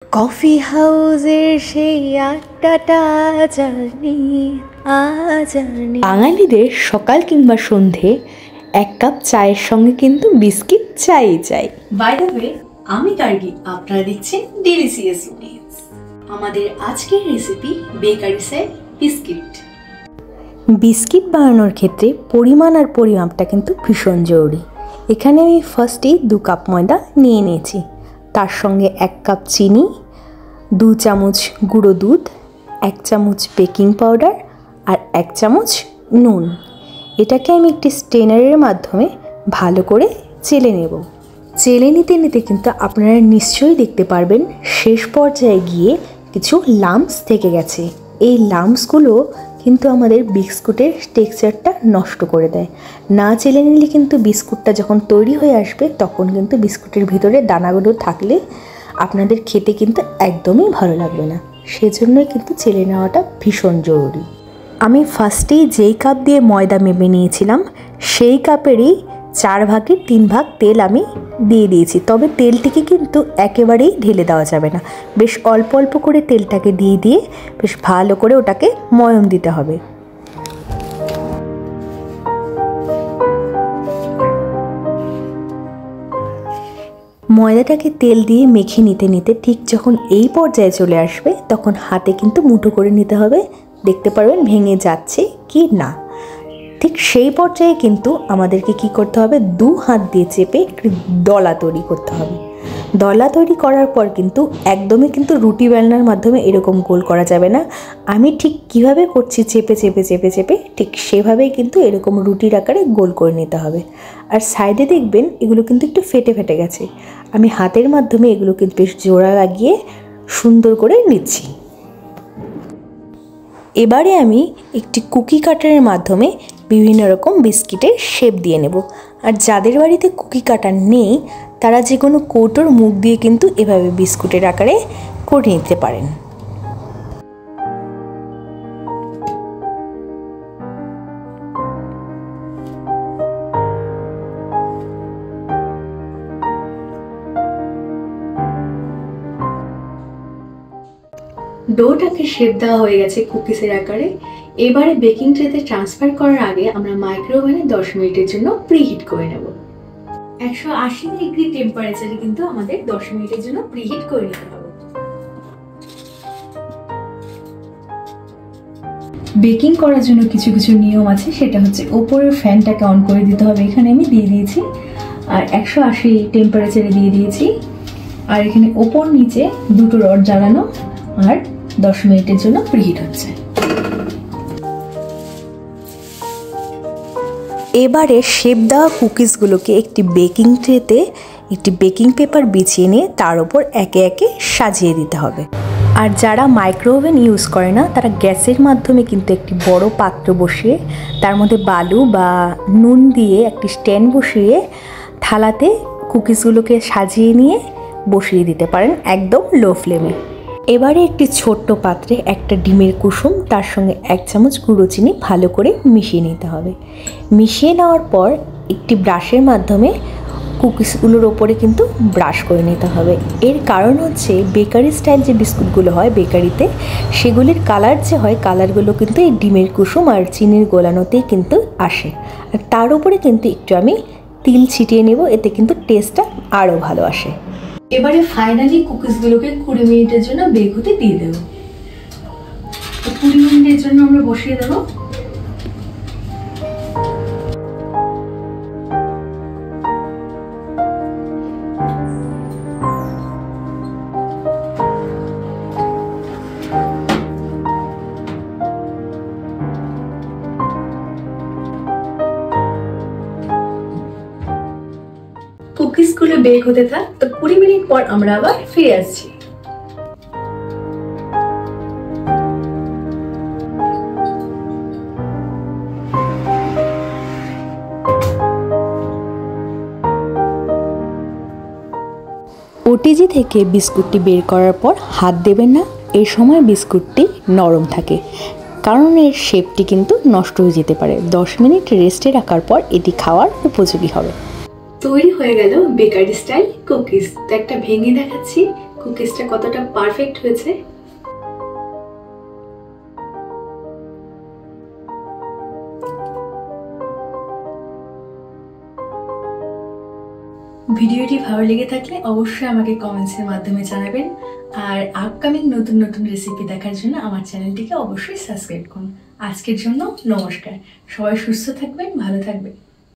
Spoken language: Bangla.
কফি হাউসের সেই আড্ডাটা জানি আজানি। বাঙালিদের সকাল কিংবা সন্ধে এক কাপ চায়ের সঙ্গে কিন্তু বিস্কিট চাই চাই। বাই দ্য ওয়ে, আমি গার্গী, আপনারা দেখছেন ডিলিশিয়াস মিলস। আমাদের আজকের recipe bakery style biscuit. Biscuit বানানোর ক্ষেত্রে পরিমাণ আর পরিমাপটা কিন্তু ভীষণ জরুরি। এখানে আমি ফার্স্টেই 2 কাপ ময়দা নিয়ে নিয়েছি, তার সঙ্গে 1 কাপ চিনি, 2 চামচ গুঁড়ো দুধ, 1 চামচ বেকিং পাউডার আর 1 চামচ নুন। এটাকে আমি একটি স্ট্রেনারের মাধ্যমে ভালো করে চেলে নেব। চেলে নিতে নিতে কিন্তু আপনারা নিশ্চয়ই দেখতে পারবেন শেষ পর্যায়ে গিয়ে কিছু লাম্পস থেকে গেছে। এই লাম্পসগুলো কিন্তু আমাদের বিস্কুটের টেক্সচারটা নষ্ট করে দেয়। না চেলে নিলে কিন্তু বিস্কুটটা যখন তৈরি হয়ে আসবে তখন কিন্তু বিস্কুটের ভিতরে দানাগুলো থাকলে আপনাদের খেতে কিন্তু একদমই ভালো লাগবে না। সেজন্যই কিন্তু চেলে নেওয়াটা ভীষণ জরুরি। আমি ফার্স্টেই যেই কাপ দিয়ে ময়দা মেপে নিয়েছিলাম সেই কাপেরই 4 ভাগের 3 ভাগ তেল আমি দিয়ে দিয়েছি। তবে তেলটিকে কিন্তু একেবারেই ঢেলে দেওয়া যাবে না, বেশ অল্প অল্প করে তেলটাকে দিয়ে দিয়ে বেশ ভালো করে ওটাকে ময়ম দিতে হবে। ময়দাটাকে তেল দিয়ে মেখে নিতে নিতে ঠিক যখন এই পর্যায়ে চলে আসবে তখন হাতে কিন্তু মুঠো করে নিতে হবে। দেখতে পারবেন ভেঙে যাচ্ছে কি না। ঠিক সেই পর্যায়ে কিন্তু আমাদেরকে কি করতে হবে, 2 হাত দিয়ে চেপে একটি দলা তৈরি করতে হবে। দলা তৈরি করার পর কিন্তু একদমই কিন্তু রুটি বেলনার মাধ্যমে এরকম গোল করা যাবে না। আমি ঠিক কিভাবে করছি চেপে চেপে চেপে চেপে ঠিক সেভাবেই কিন্তু এরকম রুটির আকারে গোল করে নিতে হবে। আর সাইডে দেখবেন এগুলো কিন্তু একটু ফেটে ফেটে গেছে। আমি হাতের মাধ্যমে এগুলো কিন্তু বেশ জোড়া লাগিয়ে সুন্দর করে নিচ্ছি। এবারে আমি একটি কুকি কাটারের মাধ্যমে বিভিন্ন রকম বিস্কিটের শেপ দিয়ে নেব। আর যাদের বাড়িতে কুকি কাটার নেই তারা যে কোনো কৌটোর মুখ দিয়ে কিন্তু এভাবে বিস্কুটের আকারে করে নিতে পারেন। ডোটাকে শেপ দেওয়া হয়ে গেছে কুকিজের আকারে। এবারে বেকিং ট্রেতে ট্রান্সফার করার আগে আমরা মাইক্রোওভেনে 10 মিনিটের জন্য প্রিহিট করে নেব। 180 ডিগ্রি টেম্পারেচারে কিন্তু আমাদের 10 মিনিটের জন্য প্রিহিট করে নিতে হবে। বেকিং করার জন্য কিছু কিছু নিয়ম আছে, সেটা হচ্ছে ওপরের ফ্যানটাকে অন করে দিতে হবে। এখানে আমি দিয়ে দিয়েছি আর 180 টেম্পারেচারে দিয়ে দিয়েছি। আর এখানে ওপর নিচে দুটো রড জ্বালানো আর 10 মিনিটের জন্য প্রিহিট হচ্ছে। এবারে শেপ দেওয়া কুকিজগুলোকে একটি বেকিং ট্রেতে একটি বেকিং পেপার বিছিয়ে নিয়ে তার উপর একে একে সাজিয়ে দিতে হবে। আর যারা মাইক্রোওভেন ইউজ করে না তারা গ্যাসের মাধ্যমে কিন্তু একটি বড় পাত্র বসিয়ে তার মধ্যে বালু বা নুন দিয়ে একটি স্ট্যান্ড বসিয়ে থালাতে কুকিজগুলোকে সাজিয়ে নিয়ে বসিয়ে দিতে পারেন একদম লো ফ্লেমে। এবারে একটি ছোট্ট পাত্রে একটা ডিমের কুসুম তার সঙ্গে 1 চামচ গুঁড়ো চিনি ভালো করে মিশিয়ে নিতে হবে। মিশিয়ে নেওয়ার পর একটি ব্রাশের মাধ্যমে কুকিজগুলোর ওপরে কিন্তু ব্রাশ করে নিতে হবে। এর কারণ হচ্ছে বেকারি স্টাইল যে বিস্কুটগুলো হয় বেকারিতে সেগুলির কালার যে হয় কালারগুলো কিন্তু এই ডিমের কুসুম আর চিনির গোলানোতেই কিন্তু আসে। আর তার উপরে কিন্তু একটু আমি তিল ছিটিয়ে নেব, এতে কিন্তু টেস্টটা আরও ভালো আসে। এবারে ফাইনালি কুকিজগুলোকে 20 মিনিটের জন্য বেক হতে দিয়ে দেব। 20 মিনিটের জন্য আমরা বসিয়ে দেব। কুকিজগুলো বেক হতে থাক, তো 20 মিনিট পর আমরা আবার ফিরে আসছি। ওটিজি থেকে বিস্কুটটি বের করার পর হাত দেবেন না, এই সময় বিস্কুটটি নরম থাকে কারণ এর শেপটি কিন্তু নষ্ট হয়ে যেতে পারে। 10 মিনিট রেস্টে রাখার পর এটি খাওয়ার উপযোগী হবে। তৈরি হয়ে গেল বেকারি স্টাইল কুকিজ। তো একটা ভেঙে দেখাচ্ছি কুকিজটা কতটা পারফেক্ট হয়েছে। ভিডিওটি ভালো লেগে থাকলে অবশ্যই আমাকে কমেন্টসের মাধ্যমে জানাবেন, আর আপকামিং নতুন নতুন রেসিপি দেখার জন্য আমার চ্যানেলটিকে অবশ্যই সাবস্ক্রাইব করুন। আজকের জন্য নমস্কার, সবাই সুস্থ থাকবেন, ভালো থাকবেন।